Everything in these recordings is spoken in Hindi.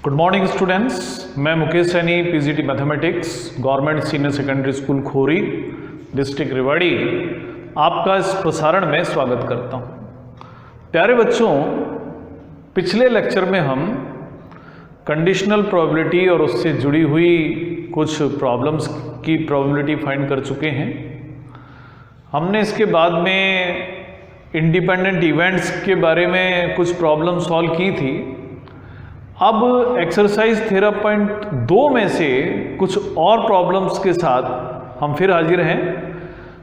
गुड मॉर्निंग स्टूडेंट्स, मैं Mukesh Saini, PGT mathematics, government senior secondary school Khori, district Rewari, आपका इस प्रसारण में स्वागत करता हूं। प्यारे बच्चों, पिछले लेक्चर में हम कंडीशनल प्रोबेबिलिटी और उससे जुड़ी हुई कुछ प्रॉब्लम्स की प्रोबेबिलिटी फाइंड कर चुके हैं। हमने इसके बाद में इंडिपेंडेंट इवेंट्स के बारे में कुछ प्रॉब्लम सॉल्व की थी। अब एक्सरसाइज 13.2 में से कुछ और प्रॉब्लम्स के साथ हम फिर हाजिर हैं।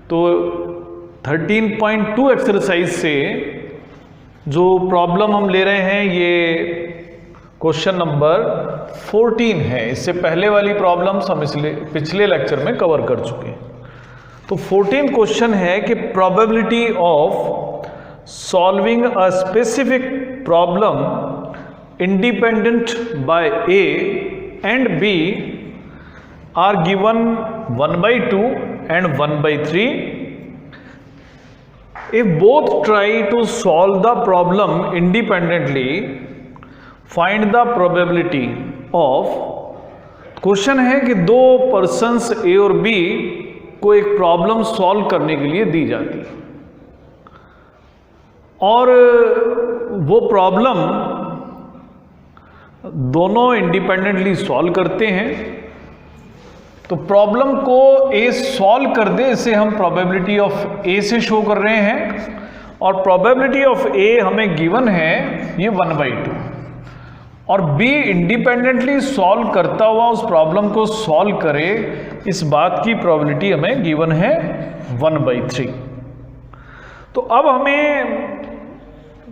तो 13.2 एक्सरसाइज से जो प्रॉब्लम हम ले रहे हैं ये क्वेश्चन नंबर 14 है। इससे पहले वाली प्रॉब्लम्स हम पिछले लेक्चर में कवर कर चुके हैं। तो 14 क्वेश्चन है कि probability of solving a specific problem independent by A and B are given 1/2 and 1/3. If both try to solve the problem independently, find the probability of। Question है कि दो पर्सन्स A और B को एक प्रॉब्लम सॉल्व करने के लिए दी जाती है और वो प्रॉब्लम दोनों इंडिपेंडेंटली सॉल्व करते हैं। तो प्रॉब्लम को ए सॉल्व कर दे, इसे हम प्रोबेबिलिटी ऑफ ए से शो कर रहे हैं और प्रोबेबिलिटी ऑफ ए हमें गिवन है ये 1/2 और बी इंडिपेंडेंटली सॉल्व करता हुआ उस प्रॉब्लम को सॉल्व करे, इस बात की प्रोबेबिलिटी हमें गिवन है 1/3। तो अब हमें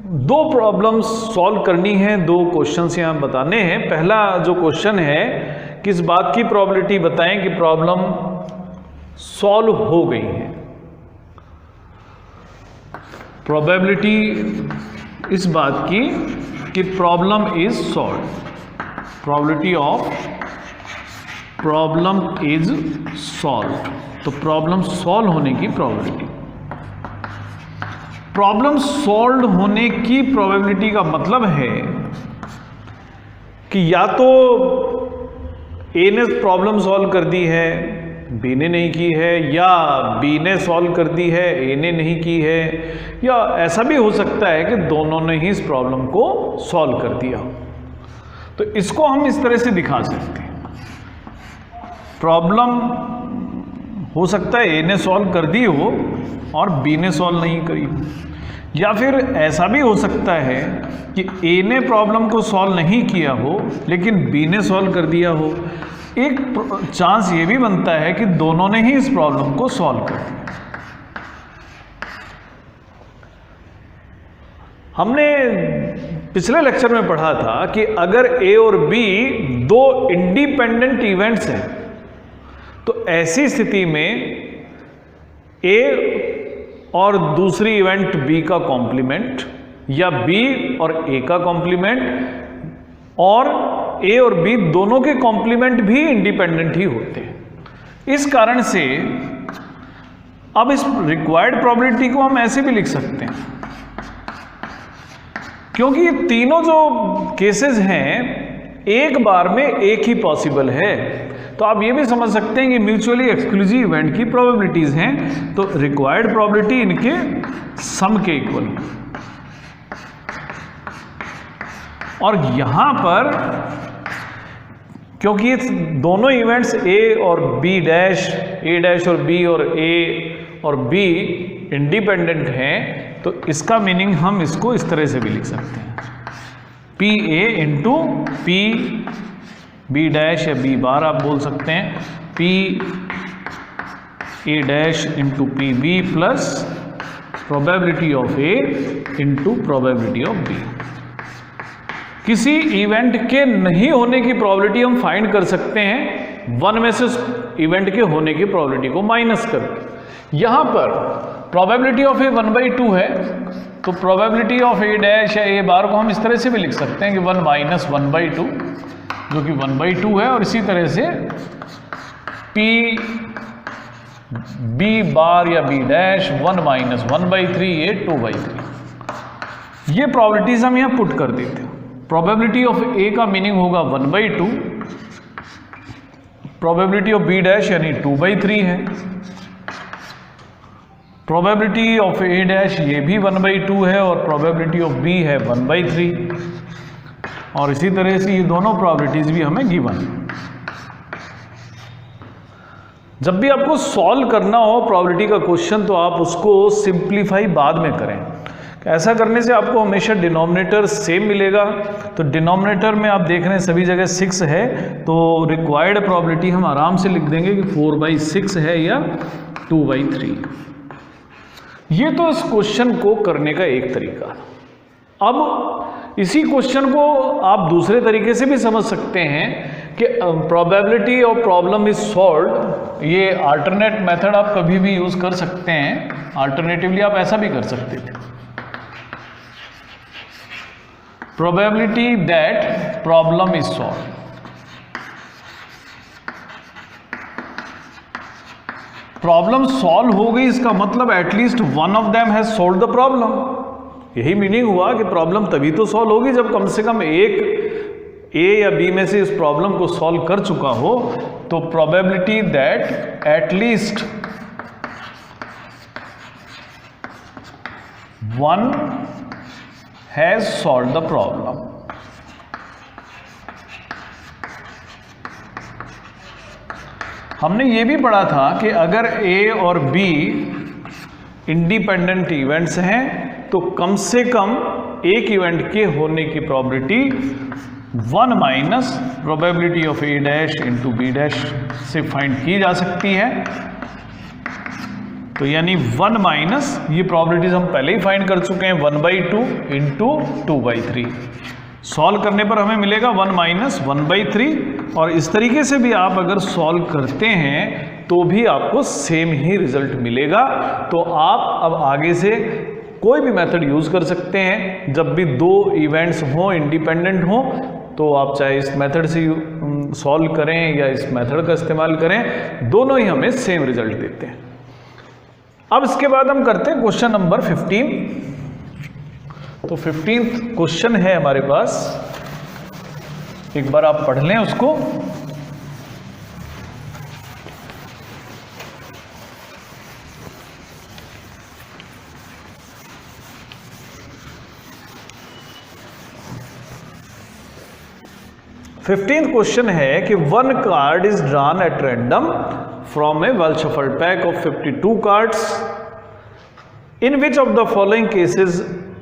दो प्रॉब्लम्स सॉल्व करनी है, दो क्वेश्चंस यहां बताने हैं। पहला जो क्वेश्चन है किस बात की प्रोबेबिलिटी बताएं कि प्रॉब्लम सॉल्व हो गई है। प्रोबेबिलिटी इस बात की कि problem is solve. Probability of problem is solve. तो प्रॉब्लम सॉल्व होने की प्रोबेबिलिटी। प्रॉब्लम सॉल्व होने की प्रोबेबिलिटी का मतलब है कि या तो ए ने प्रॉब्लम सॉल्व कर दी है, बी ने नहीं की है, या बी ने सॉल्व कर दी है, ए ने नहीं की है, या ऐसा भी हो सकता है कि दोनों ने ही इस प्रॉब्लम को सॉल्व कर दिया हो। तो इसको हम इस तरह से दिखा सकते हैं। प्रॉब्लम हो सकता है ए ने सॉल्व कर दी हो और बी ने सॉल्व नहीं करी हो, या फिर ऐसा भी हो सकता है कि ए ने प्रॉब्लम को सॉल्व नहीं किया हो लेकिन बी ने सॉल्व कर दिया हो। एक चांस ये भी बनता है कि दोनों ने ही इस प्रॉब्लम को सॉल्व कर दिया। हमने पिछले लेक्चर में पढ़ा था कि अगर ए और बी दो इंडिपेंडेंट इवेंट्स हैं तो ऐसी स्थिति में ए और दूसरी इवेंट बी का कॉम्प्लीमेंट या बी और ए का कॉम्प्लीमेंट और ए और बी दोनों के कॉम्प्लीमेंट भी इंडिपेंडेंट ही होते हैं। इस कारण से अब इस रिक्वायर्ड प्रोबेबिलिटी को हम ऐसे भी लिख सकते हैं, क्योंकि ये तीनों जो केसेस हैं एक बार में एक ही पॉसिबल है। तो आप ये भी समझ सकते हैं कि म्यूचुअली एक्सक्लूसिव इवेंट की प्रोबेबिलिटीज हैं, तो रिक्वायर्ड प्रोबेबिलिटी इनके सम के इक्वल। और यहां पर क्योंकि ये दोनों इवेंट्स ए और बी डैश, ए डैश और बी और ए और बी इंडिपेंडेंट हैं, तो इसका मीनिंग हम इसको इस तरह से भी लिख सकते हैं, P A into P B dash या बी बार आप बोल सकते हैं, P A dash into P B plus probability of A into probability of B. किसी इवेंट के नहीं होने की प्रोबेबिलिटी हम फाइंड कर सकते हैं वन में से इवेंट के होने की प्रोबेबिलिटी को माइनस करके। यहां पर प्रोबेबिलिटी ऑफ ए 1/2 है, तो प्रोबेबिलिटी ऑफ ए डैश या ए बार को हम इस तरह से भी लिख सकते हैं कि 1 - 1/2 जो कि 1/2 है, और इसी तरह से पी बी बार या बी डैश 1 - 1/3 ये 2/3। ये प्रोबेबिलिटीज हम यहाँ पुट कर देते हैं। प्रोबेबिलिटी ऑफ ए का मीनिंग होगा 1/2, प्रोबेबिलिटी ऑफ बी डैश यानी 2/3 है, प्रोबेबिलिटी ऑफ ए डैश ये भी 1/2 है और प्रोबेबिलिटी ऑफ बी है 1/3, और इसी तरह से ये दोनों प्रोबेबिलिटीज भी हमें गिवन। जब भी आपको सॉल्व करना हो प्रोबेबिलिटी का क्वेश्चन तो आप उसको सिंप्लीफाई बाद में करें। ऐसा करने से आपको हमेशा डिनोमिनेटर सेम मिलेगा। तो डिनोमिनेटर में आप देख रहे हैं सभी जगह 6 है, तो रिक्वायर्ड प्रोबेबिलिटी हम आराम से लिख देंगे कि 4/6 है या 2/3। ये तो इस क्वेश्चन को करने का एक तरीका। अब इसी क्वेश्चन को आप दूसरे तरीके से भी समझ सकते हैं कि probability of problem is solved, ये अल्टरनेट मेथड आप कभी भी यूज कर सकते हैं। अल्टरनेटिवली आप ऐसा भी कर सकते थे, probability that problem is solved. Problem solve हो गई, इसका मतलब at least one of them has solved the problem. यही मीनिंग हुआ कि प्रॉब्लम तभी तो सॉल्व होगी जब कम से कम एक ए या बी में से इस प्रॉब्लम को सॉल्व कर चुका हो। तो probability that at least one has solved the problem. हमने ये भी पढ़ा था कि अगर ए और बी इंडिपेंडेंट इवेंट्स हैं तो कम से कम एक इवेंट के होने की probability 1 minus probability of A dash into B dash से फाइंड की जा सकती है। तो यानी 1 माइनस, ये प्रोबेबिलिटीज हम पहले ही फाइंड कर चुके हैं, 1/2 इंटू 2/3। सॉल्व करने पर हमें मिलेगा 1 माइनस 1/3। और इस तरीके से भी आप अगर सॉल्व करते हैं तो भी आपको सेम ही रिजल्ट मिलेगा। तो आप अब आगे से कोई भी मेथड यूज कर सकते हैं। जब भी दो इवेंट्स हों, इंडिपेंडेंट हों, तो आप चाहे इस मेथड से सॉल्व करें या इस मेथड का इस्तेमाल करें, दोनों ही हमें सेम रिजल्ट देते हैं। अब इसके बाद हम करते हैं क्वेश्चन नंबर 15। तो 15th क्वेश्चन है हमारे पास, एक बार आप पढ़ लें उसको। फिफ्टींथ क्वेश्चन है कि one card is drawn at random from a well shuffled pack of 52 cards in which of the following cases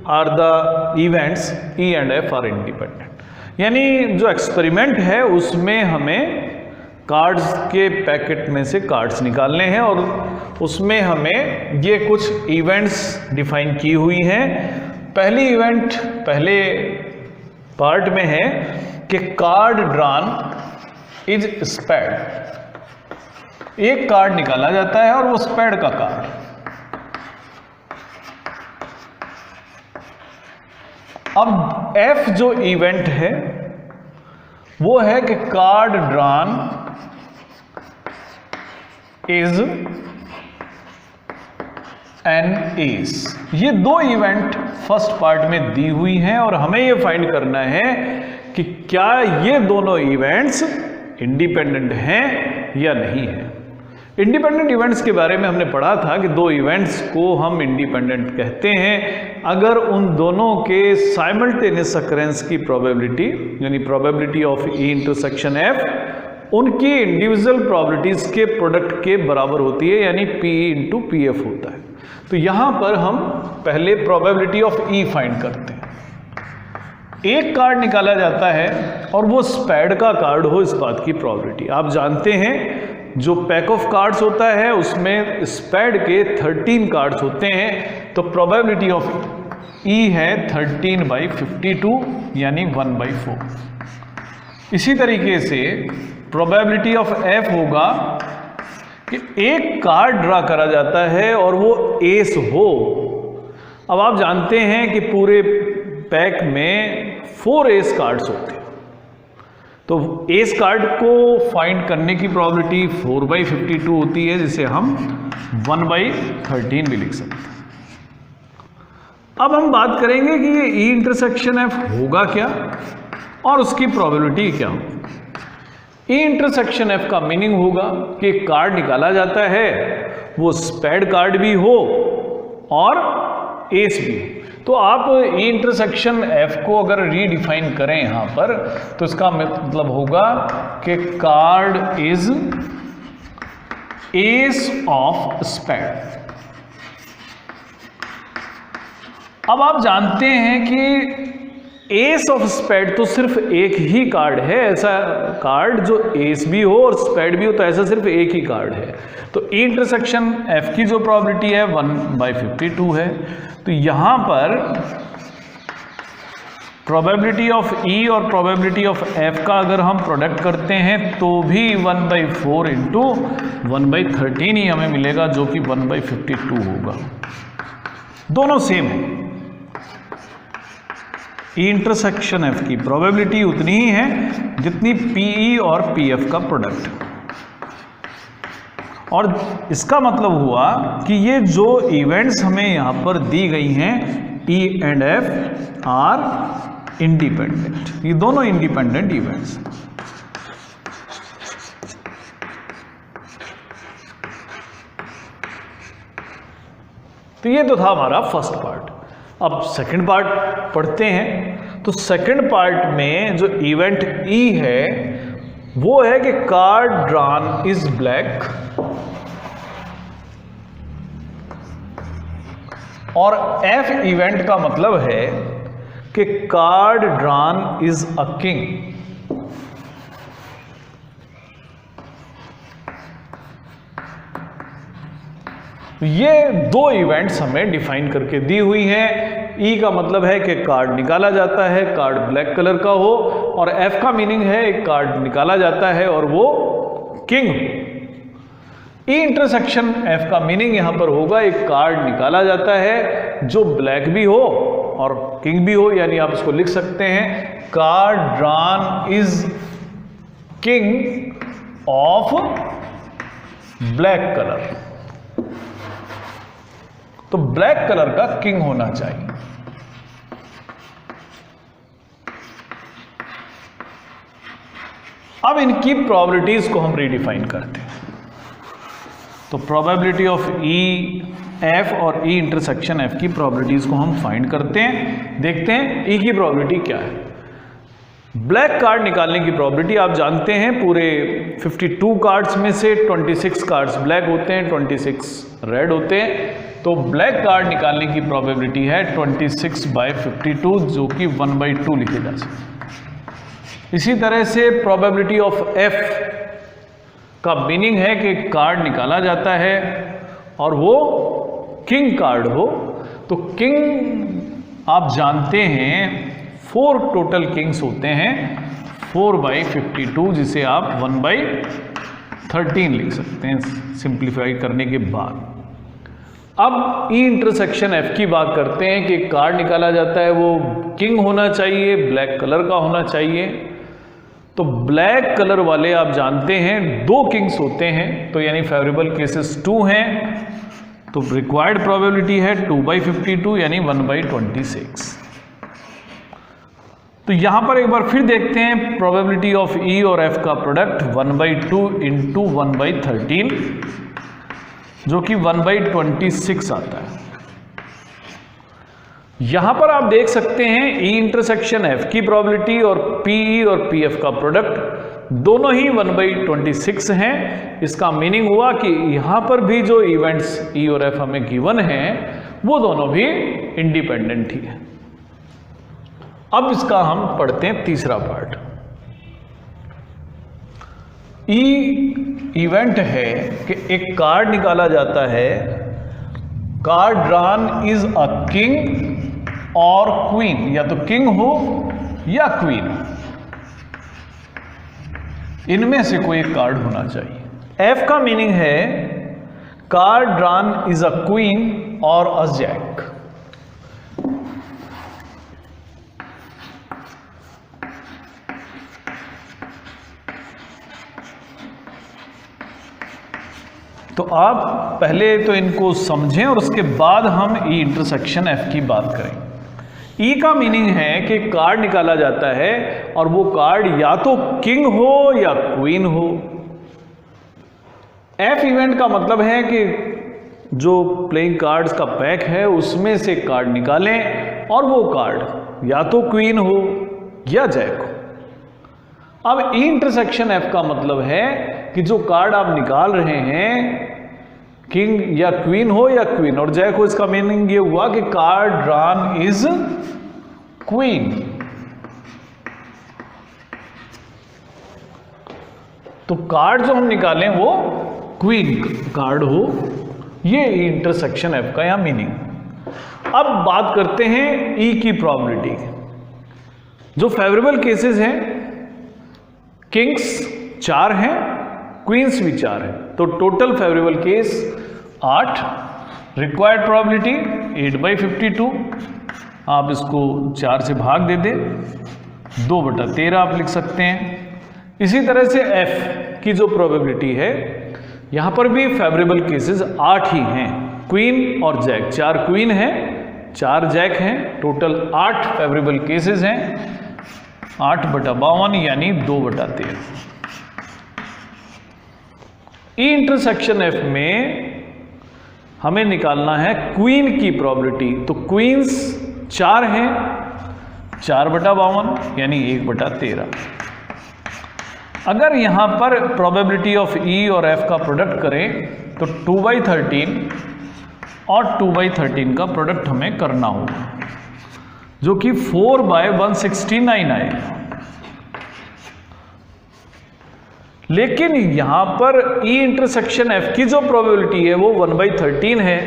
are the events E and F are independent. यानी जो एक्सपेरिमेंट है उसमें हमें कार्ड्स के पैकेट में से कार्ड्स निकालने हैं और उसमें हमें ये कुछ इवेंट्स डिफाइन की हुई हैं। पहली इवेंट पहले पार्ट में है कि कार्ड ड्रॉन इज स्पेड। एक कार्ड निकाला जाता है और वो स्पेड का कार्ड। अब एफ जो इवेंट है वो है कि card drawn is an S. ये दो इवेंट फर्स्ट पार्ट में दी हुई हैं और हमें ये फाइंड करना है कि क्या ये दोनों इवेंट्स इंडिपेंडेंट हैं या नहीं है। इंडिपेंडेंट इवेंट्स के बारे में हमने पढ़ा था कि दो इवेंट्स को हम इंडिपेंडेंट कहते हैं अगर उन दोनों के साइमल्टेनियस अकरेंस की प्रोबेबिलिटी यानी probability of E intersection F उनकी इंडिविजुअल प्रोबेबिलिटीज के प्रोडक्ट के बराबर होती है, यानी पी इंटू पी एफ होता है। तो यहां पर हम पहले प्रोबेबिलिटी ऑफ ई फाइंड करते हैं। एक कार्ड निकाला जाता है और वो स्पेड का कार्ड हो, इस बात की प्रोबेबिलिटी। आप जानते हैं जो पैक ऑफ कार्ड्स होता है उसमें स्पेड के 13 कार्ड्स होते हैं, तो प्रोबेबिलिटी ऑफ ई है 13/52 यानी 1/4। इसी तरीके से प्रोबेबिलिटी ऑफ एफ होगा कि एक कार्ड ड्रा करा जाता है और वो एस हो। अब आप जानते हैं कि पूरे पैक में 4 एस कार्ड्स होते हैं, तो एस कार्ड को फाइंड करने की प्रोबेबिलिटी 4/52 होती है, जिसे हम 1/13 भी लिख सकते हैं। अब हम बात करेंगे कि ये ई इंटरसेक्शन एफ होगा क्या और उसकी प्रोबेबिलिटी क्या होगी। ई इंटरसेक्शन एफ का मीनिंग होगा कि कार्ड निकाला जाता है, वो स्पेड कार्ड भी हो और एस भी। तो आप ई इंटरसेक्शन एफ को अगर रीडिफाइन करें यहां पर, तो इसका मतलब होगा कि card is ace of spade. अब आप जानते हैं कि एस ऑफ स्पेड तो सिर्फ एक ही कार्ड है, ऐसा कार्ड जो एस भी हो और स्पेड भी हो, तो ऐसा सिर्फ एक ही कार्ड है। तो ई इंटरसेक्शन एफ की जो प्रोबेबिलिटी है 1/52 है। तो यहां पर प्रोबेबिलिटी ऑफ ई और प्रोबेबिलिटी ऑफ एफ का अगर हम प्रोडक्ट करते हैं तो भी 1/4 इंटू 1/13 ही हमें मिलेगा, जो कि 1/52 होगा। दोनों सेम है। ई इंटरसेक्शन एफ की प्रोबेबिलिटी उतनी ही है जितनी पीई और पीएफ का प्रोडक्ट। और इसका मतलब हुआ कि ये जो इवेंट्स हमें यहां पर दी गई हैं ई एंड एफ आर इंडिपेंडेंट, ये दोनों इंडिपेंडेंट इवेंट्स। तो ये तो था हमारा फर्स्ट पार्ट। अब सेकंड पार्ट पढ़ते हैं। तो सेकंड पार्ट में जो इवेंट ई है वो है कि कार्ड ड्रॉन इज ब्लैक, और एफ इवेंट का मतलब है कि card drawn is a king. ये दो इवेंट्स हमें डिफाइन करके दी हुई हैं। ई का मतलब है कि कार्ड निकाला जाता है, कार्ड ब्लैक कलर का हो, और एफ का मीनिंग है एक कार्ड निकाला जाता है और वो किंग। ई इंटरसेक्शन एफ का मीनिंग यहां पर होगा एक कार्ड निकाला जाता है जो ब्लैक भी हो और किंग भी हो, यानी आप इसको लिख सकते हैं card drawn is king of black colour. तो ब्लैक कलर का किंग होना चाहिए। अब इनकी प्रोबेबिलिटीज को हम रीडिफाइन करते हैं। तो प्रोबेबिलिटी ऑफ ई एफ और ई इंटरसेक्शन एफ की प्रोबेबिलिटीज को हम फाइंड करते हैं। देखते हैं ई की प्रोबेबिलिटी क्या है। ब्लैक कार्ड निकालने की प्रोबेबिलिटी आप जानते हैं, पूरे 52 कार्ड्स में से 26 कार्ड्स ब्लैक होते हैं, 26 रेड होते हैं। तो ब्लैक कार्ड निकालने की प्रोबेबिलिटी है 26/52, जो कि 1/2 लिखे जा सकते। इसी तरह से प्रोबेबिलिटी ऑफ एफ का मीनिंग है कि कार्ड निकाला जाता है और वो किंग कार्ड हो। तो किंग आप जानते हैं 4 टोटल किंग्स होते हैं, 4/52, जिसे आप 1/13 लिख सकते हैं सिंप्लीफाई करने के बाद। अब ई इंटरसेक्शन एफ की बात करते हैं कि कार्ड निकाला जाता है वो किंग होना चाहिए, ब्लैक कलर का होना चाहिए। तो ब्लैक कलर वाले आप जानते हैं 2 किंग्स होते हैं, तो यानी फेवरेबल केसेस 2 हैं। तो रिक्वायर्ड प्रोबेबिलिटी है 2/52 यानी 1/26। तो यहां पर एक बार फिर देखते हैं प्रोबेबिलिटी ऑफ ई और एफ का प्रोडक्ट 1/2 इंटू 1/13, जो कि 1/26 आता है। यहां पर आप देख सकते हैं ई इंटरसेक्शन एफ की प्रोबेबिलिटी और पीई और पीएफ का प्रोडक्ट दोनों ही 1/26 हैं। इसका मीनिंग हुआ कि यहां पर भी जो इवेंट्स ई और एफ हमें गिवन हैं वो दोनों भी इंडिपेंडेंट ही है। अब इसका हम पढ़ते हैं तीसरा पार्ट। ई इवेंट है कि एक कार्ड निकाला जाता है, card drawn is a king और क्वीन, या तो किंग हो या क्वीन, इनमें से कोई एक कार्ड होना चाहिए। एफ का मीनिंग है card drawn is a queen और अ जैक। तो आप पहले तो इनको समझें और उसके बाद हम ई इंटरसेक्शन एफ की बात करें। ई का मीनिंग है कि कार्ड निकाला जाता है और वो कार्ड या तो किंग हो या क्वीन हो। एफ इवेंट का मतलब है कि जो प्लेइंग कार्ड्स का पैक है उसमें से कार्ड निकालें और वो कार्ड या तो क्वीन हो या जैक हो। अब ई इंटरसेक्शन एफ का मतलब है कि जो कार्ड आप निकाल रहे हैं किंग या क्वीन हो या क्वीन और जैक हो, इसका मीनिंग ये हुआ कि कार्ड ड्रॉन इज क्वीन। तो कार्ड जो हम निकालें वो क्वीन कार्ड हो, ये इंटरसेक्शन एफ का यहां मीनिंग। अब बात करते हैं ई की प्रोबेबिलिटी। जो फेवरेबल केसेस हैं, किंग्स 4 हैं, क्वींस भी 4 हैं, तो total favourable case 8। Required probability 8/52। आप इसको 4 से भाग दे दें, 2/13 आप लिख सकते हैं। इसी तरह से एफ की जो प्रोबेबिलिटी है, यहां पर भी फेवरेबल केसेस 8 ही हैं, क्वीन और जैक। 4 क्वीन हैं, 4 जैक हैं, टोटल 8 फेवरेबल केसेस हैं। 8/52 यानी 2/13। ई इंटरसेक्शन एफ में हमें निकालना है क्वीन की प्रोबेबिलिटी। तो क्वींस 4 हैं, 4/52 यानी 1/13। अगर यहां पर प्रोबेबिलिटी ऑफ ई और एफ का प्रोडक्ट करें तो 2/13 और 2/13 का प्रोडक्ट हमें करना होगा, जो कि 4/169 आएगा। लेकिन यहां पर ई इंटरसेक्शन एफ की जो प्रोबेबिलिटी है वो 1/13 है,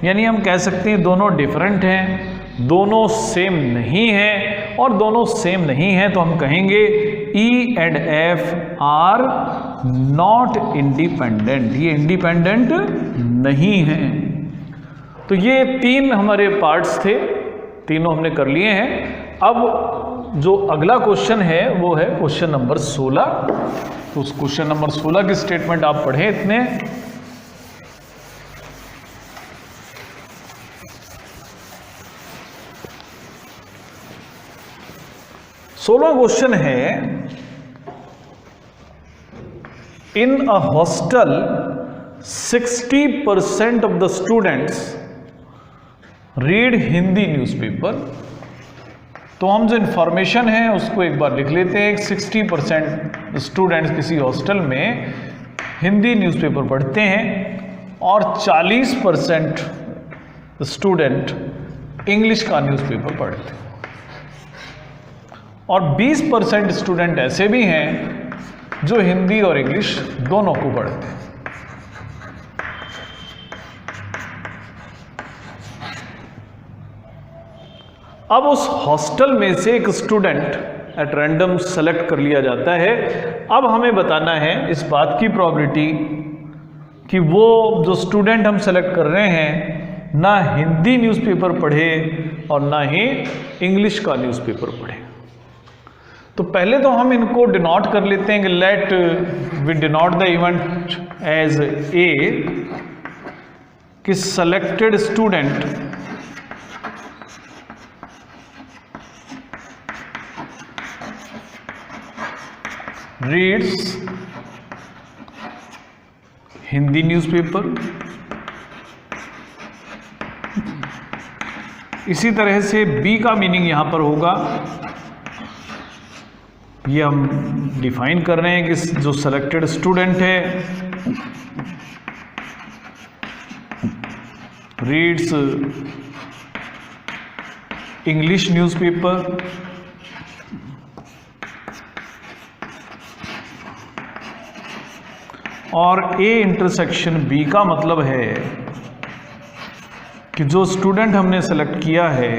यानी हम कह सकते हैं दोनों डिफरेंट हैं, दोनों सेम नहीं हैं। और दोनों सेम नहीं हैं तो हम कहेंगे ई and F are not independent, ये इंडिपेंडेंट नहीं हैं। तो ये 3 हमारे पार्ट्स थे, तीनों हमने कर लिए हैं। अब जो अगला क्वेश्चन है वो है क्वेश्चन नंबर 16। तो उस क्वेश्चन नंबर 16 की स्टेटमेंट आप पढ़ें इतने। सोलह क्वेश्चन है, in a hostel 60% of the students read Hindi newspaper. तो हम जो इंफॉर्मेशन है उसको एक बार लिख लेते हैं। 60% स्टूडेंट्स किसी हॉस्टल में हिंदी न्यूज़पेपर पढ़ते हैं और 40% स्टूडेंट इंग्लिश का न्यूज़पेपर पढ़ते हैं और 20% स्टूडेंट ऐसे भी हैं जो हिंदी और इंग्लिश दोनों को पढ़ते हैं। अब उस हॉस्टल में से एक स्टूडेंट एट रैंडम सेलेक्ट कर लिया जाता है। अब हमें बताना है इस बात की प्रोबेबिलिटी कि वो जो स्टूडेंट हम सेलेक्ट कर रहे हैं ना हिंदी न्यूज़पेपर पढ़े और ना ही इंग्लिश का न्यूज़पेपर पढ़े। तो पहले तो हम इनको डिनोट कर लेते हैं कि let we denote the event as A कि selected student reads Hindi newspaper. इसी तरह से बी का मीनिंग यहां पर होगा, ये हम डिफाइन कर रहे हैं कि जो सेलेक्टेड स्टूडेंट है रीड्स इंग्लिश न्यूज़पेपर। और ए इंटरसेक्शन बी का मतलब है कि जो स्टूडेंट हमने सेलेक्ट किया है,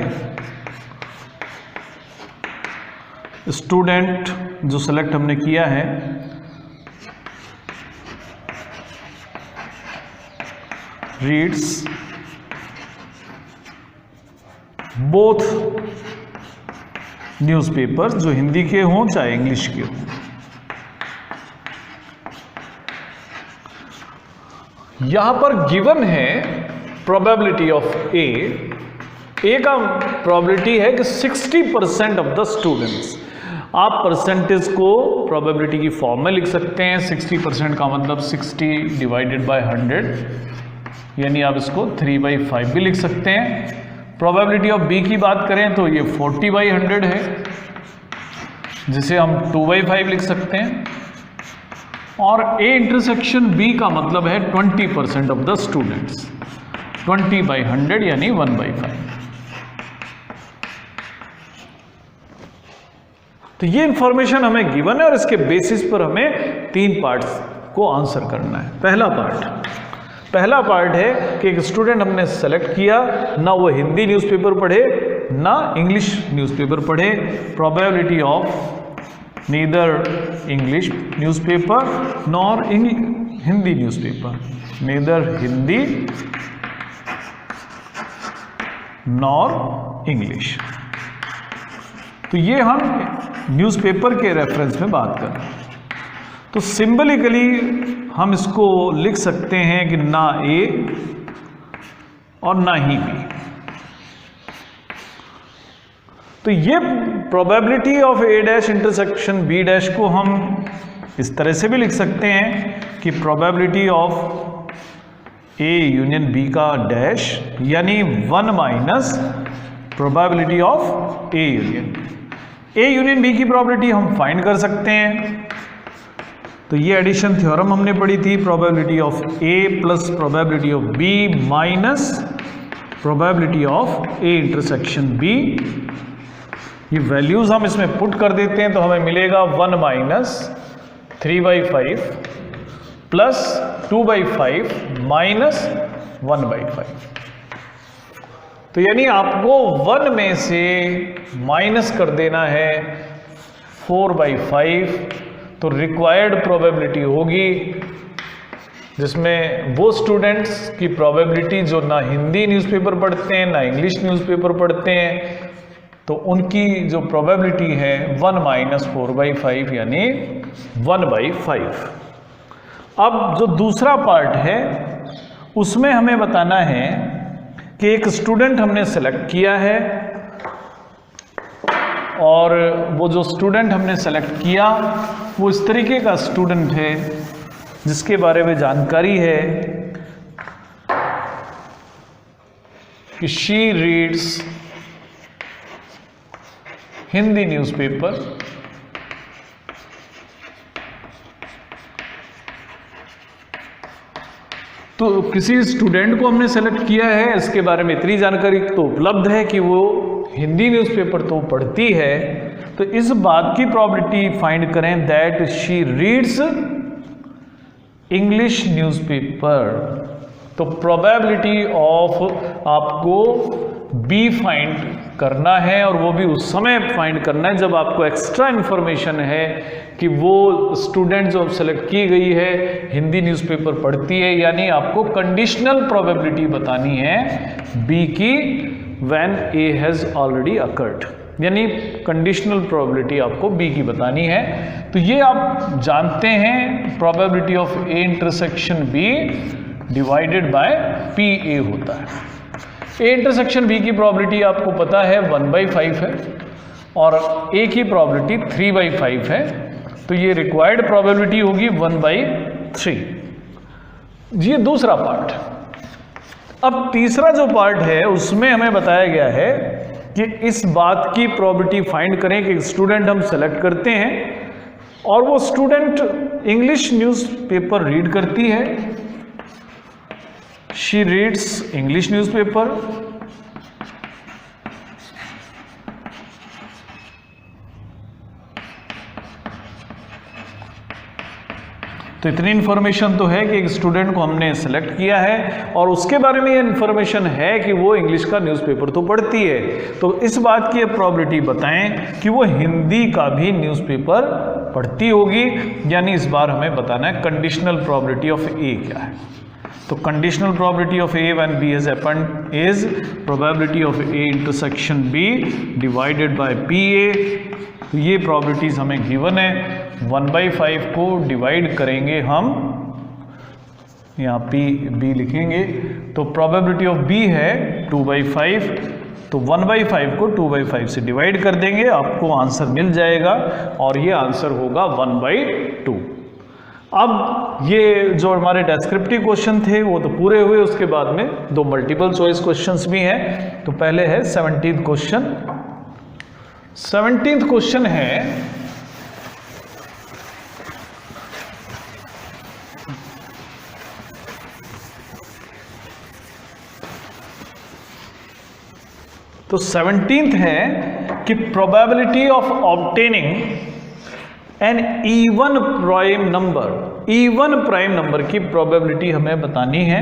स्टूडेंट जो सेलेक्ट हमने किया है रीड्स बोथ न्यूज़पेपर्स, जो हिंदी के हों चाहे इंग्लिश के हों। यहां पर गिवन है प्रोबेबिलिटी ऑफ ए का प्रोबेबिलिटी है कि 60% ऑफ द स्टूडेंट्स। आप परसेंटेज को प्रोबेबिलिटी की फॉर्म में लिख सकते हैं। 60% का मतलब 60 डिवाइडेड बाय 100, यानी आप इसको 3/5 भी लिख सकते हैं। प्रोबेबिलिटी ऑफ बी की बात करें तो ये 40/100 है, जिसे हम 2/5 लिख सकते हैं। और ए इंटरसेक्शन बी का मतलब है 20% ऑफ द स्टूडेंट्स, 20/100 यानी 1/5। तो ये इंफॉर्मेशन हमें गिवन है और इसके बेसिस पर हमें 3 पार्ट्स को आंसर करना है। पहला पार्ट है कि एक स्टूडेंट हमने सेलेक्ट किया, ना वो हिंदी न्यूज़पेपर पढ़े ना इंग्लिश न्यूज़पेपर पढ़े। Probability of neither English newspaper nor Hindi newspaper, neither Hindi nor English. तो ये हम न्यूज़पेपर के रेफरेंस में बात कर रहे हैं। तो सिंबलिकली हम इसको लिख सकते हैं कि ना ए और ना ही बी। तो ये probability of A dash intersection B dash को हम इस तरह से भी लिख सकते हैं कि probability of A union B का डैश यानी 1 minus probability of A union. A union B की प्रोबेबिलिटी हम फाइंड कर सकते हैं। तो ये एडिशन थ्योरम हमने पढ़ी थी, probability of A plus probability of B minus probability of A intersection B. ये वैल्यूज हम इसमें पुट कर देते हैं तो हमें मिलेगा 1 माइनस 3/5 प्लस 2/5 माइनस 1/5। तो यानी आपको 1 में से माइनस कर देना है 4/5। तो रिक्वायर्ड प्रोबेबिलिटी होगी जिसमें वो स्टूडेंट्स की प्रोबेबिलिटी जो ना हिंदी न्यूज़पेपर पढ़ते हैं ना इंग्लिश न्यूज़पेपर पढ़ते हैं, तो उनकी जो प्रोबेबिलिटी है 1 माइनस 4/5 यानी 1/5। अब जो दूसरा पार्ट है उसमें हमें बताना है कि एक स्टूडेंट हमने सेलेक्ट किया है और वो जो स्टूडेंट हमने सेलेक्ट किया वो इस तरीके का स्टूडेंट है जिसके बारे में जानकारी है कि शी रीड्स हिंदी न्यूज़पेपर। तो किसी स्टूडेंट को हमने सेलेक्ट किया है, इसके बारे में इतनी जानकारी तो उपलब्ध है कि वो हिंदी न्यूज़पेपर तो पढ़ती है। तो इस बात की प्रोबेबिलिटी फाइंड करें that she reads English newspaper. तो प्रोबेबिलिटी ऑफ आपको बी फाइंड करना है और वो भी उस समय फाइंड करना है जब आपको एक्स्ट्रा इन्फॉर्मेशन है कि वो स्टूडेंट जो सेलेक्ट की गई है हिंदी न्यूज़पेपर पढ़ती है, यानी आपको कंडीशनल प्रोबेबिलिटी बतानी है बी की when A has already occurred, यानी कंडीशनल प्रोबेबिलिटी आपको बी की बतानी है। तो ये आप जानते हैं probability of A intersection B divided by P A होता है। ए इंटरसेक्शन बी की प्रोबेबिलिटी आपको पता है 1/5 है और ए की प्रोबेबिलिटी 3/5 है। तो ये रिक्वायर्ड प्रोबेबिलिटी होगी 1/3। ये दूसरा पार्ट। अब तीसरा जो पार्ट है उसमें हमें बताया गया है कि इस बात की प्रोबेबिलिटी फाइंड करें कि स्टूडेंट हम सेलेक्ट करते हैं और वो स्टूडेंट इंग्लिश न्यूज़पेपर रीड करती है। She reads English newspaper. तो इतनी इन्फॉर्मेशन तो है कि एक स्टूडेंट को हमने सेलेक्ट किया है और उसके बारे में ये इन्फॉर्मेशन है कि वो इंग्लिश का न्यूज़पेपर तो पढ़ती है। तो इस बात की प्रोबेबिलिटी बताएं कि वो हिंदी का भी न्यूज़पेपर पढ़ती होगी, यानी इस बार हमें बताना है कंडीशनल प्रोबेबिलिटी ऑफ ए क्या है। तो conditional probability of A when B has happened is probability of A intersection B divided by P A. तो ये प्रोबेबिलिटीज हमें गिवन है। 1/5 को डिवाइड करेंगे हम यहाँ बी लिखेंगे, तो प्रोबेबिलिटी ऑफ बी है 2/5, तो 1/5 को 2/5 से डिवाइड कर देंगे, आपको आंसर मिल जाएगा और ये आंसर होगा 1/2। अब ये जो हमारे डेस्क्रिप्टिव क्वेश्चन थे वो तो पूरे हुए, उसके बाद में 2 मल्टीपल चॉइस क्वेश्चंस भी हैं। तो पहले है 17th क्वेश्चन। 17th क्वेश्चन है तो 17th है कि probability of obtaining an even prime number, even prime number की प्रोबेबिलिटी हमें बतानी है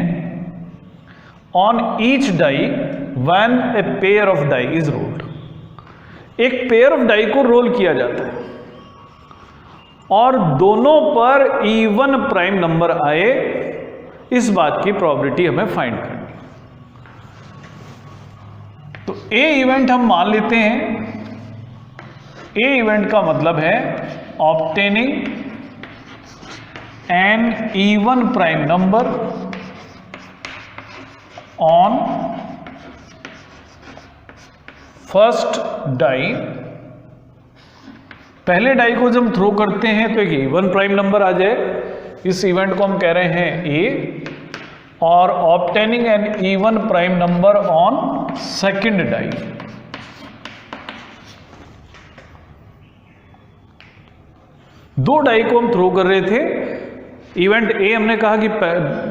on each die when a pair of die is rolled. एक पेयर ऑफ डाई को रोल किया जाता है और दोनों पर इवन प्राइम नंबर आए, इस बात की प्रोबेबिलिटी हमें फाइंड करनी। तो ए इवेंट हम मान लेते हैं, ए इवेंट का मतलब है obtaining an even prime number on first die। पहले डाई को जब हम थ्रो करते हैं तो एक इवन प्राइम नंबर आ जाए, इस इवेंट को हम कह रहे हैं ए, और obtaining an even prime number on second die। दो डाई को हम थ्रो कर रहे थे, इवेंट ए हमने कहा कि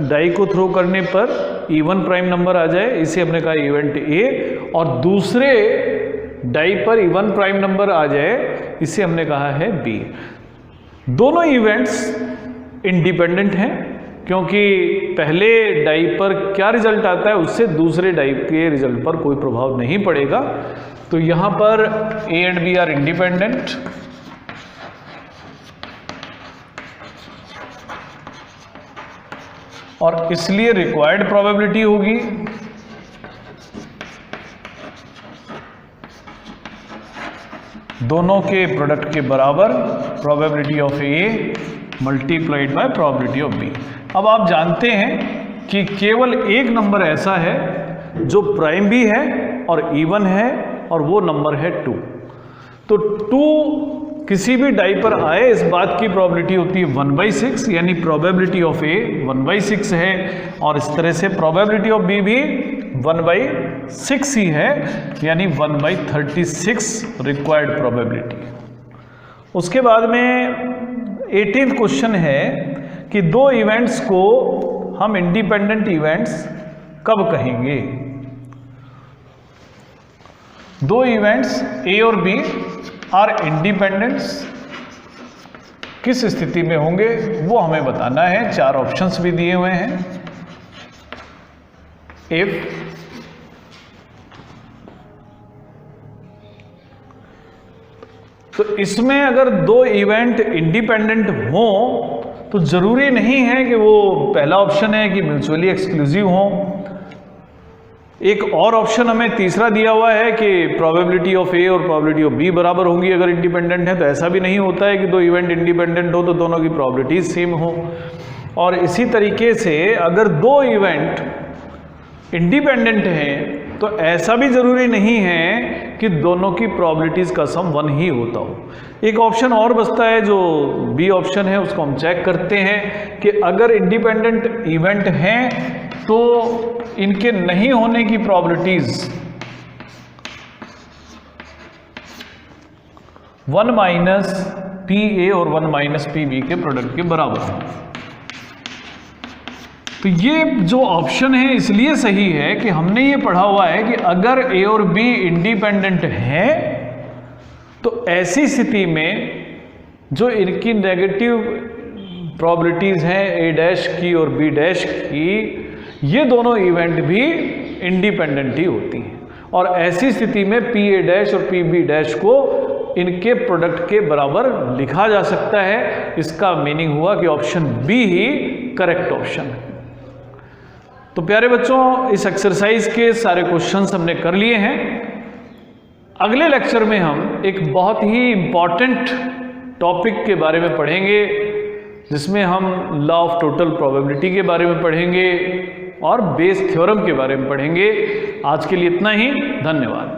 डाई को थ्रो करने पर इवन प्राइम नंबर आ जाए, इसे हमने कहा इवेंट ए, और दूसरे डाई पर इवन प्राइम नंबर आ जाए, इसे हमने कहा है बी। दोनों इवेंट्स इंडिपेंडेंट हैं क्योंकि पहले डाई पर क्या रिजल्ट आता है उससे दूसरे डाई के रिजल्ट पर कोई प्रभाव नहीं पड़ेगा। तो यहां पर A and B are independent, और इसलिए रिक्वायर्ड प्रोबेबिलिटी होगी दोनों के प्रोडक्ट के बराबर probability of A multiplied by probability of B. अब आप जानते हैं कि केवल एक नंबर ऐसा है जो प्राइम भी है और इवन है, और वो नंबर है 2। तो 2 किसी भी डाई पर आए, इस बात की प्रोबेबिलिटी होती है 1/6, यानी प्रोबेबिलिटी ऑफ ए 1/6 है, और इस तरह से प्रोबेबिलिटी ऑफ बी भी 1/6 ही है, यानी 1/36 रिक्वायर्ड प्रोबेबिलिटी। उसके बाद में 18th क्वेश्चन है कि दो इवेंट्स को हम इंडिपेंडेंट इवेंट्स कब कहेंगे। दो इवेंट्स ए और बी आर इंडिपेंडेंट्स किस स्थिति में होंगे वो हमें बताना है। 4 ऑप्शंस भी दिए हुए हैं। इफ तो इसमें अगर दो इवेंट इंडिपेंडेंट हो तो जरूरी नहीं है कि वो पहला ऑप्शन है कि म्यूचुअली एक्सक्लूसिव हो। एक और ऑप्शन हमें तीसरा दिया हुआ है कि प्रोबेबिलिटी ऑफ ए और प्रोबेबिलिटी ऑफ बी बराबर होंगी अगर इंडिपेंडेंट है। तो ऐसा भी नहीं होता है कि दो इवेंट इंडिपेंडेंट हो तो दोनों की प्रोबेबिलिटी सेम हो। और इसी तरीके से अगर दो इवेंट इंडिपेंडेंट हैं तो ऐसा भी जरूरी नहीं है कि दोनों की प्रोबेबिलिटीज का सम 1 ही होता हो। एक ऑप्शन और बचता है जो बी ऑप्शन है, उसको हम चेक करते हैं कि अगर इंडिपेंडेंट इवेंट हैं तो इनके नहीं होने की प्रोबेबिलिटीज 1 - PA और 1 - PB के प्रोडक्ट के बराबर है। तो ये जो ऑप्शन है इसलिए सही है कि हमने ये पढ़ा हुआ है कि अगर ए और बी इंडिपेंडेंट हैं तो ऐसी स्थिति में जो इनकी नेगेटिव प्रोबेबिलिटीज हैं ए डैश की और बी डैश की, ये दोनों इवेंट भी इंडिपेंडेंट ही होती हैं। और ऐसी स्थिति में पी ए डैश और पी बी डैश को इनके प्रोडक्ट के बराबर लिखा जा सकता है। इसका मीनिंग हुआ कि ऑप्शन बी ही करेक्ट ऑप्शन है। तो प्यारे बच्चों, इस एक्सरसाइज के सारे क्वेश्चंस हमने कर लिए हैं। अगले लेक्चर में हम एक बहुत ही इंपॉर्टेंट टॉपिक के बारे में पढ़ेंगे जिसमें हम लॉ ऑफ टोटल प्रोबेबिलिटी के बारे में पढ़ेंगे और बेस थ्योरम के बारे में पढ़ेंगे। आज के लिए इतना ही, धन्यवाद।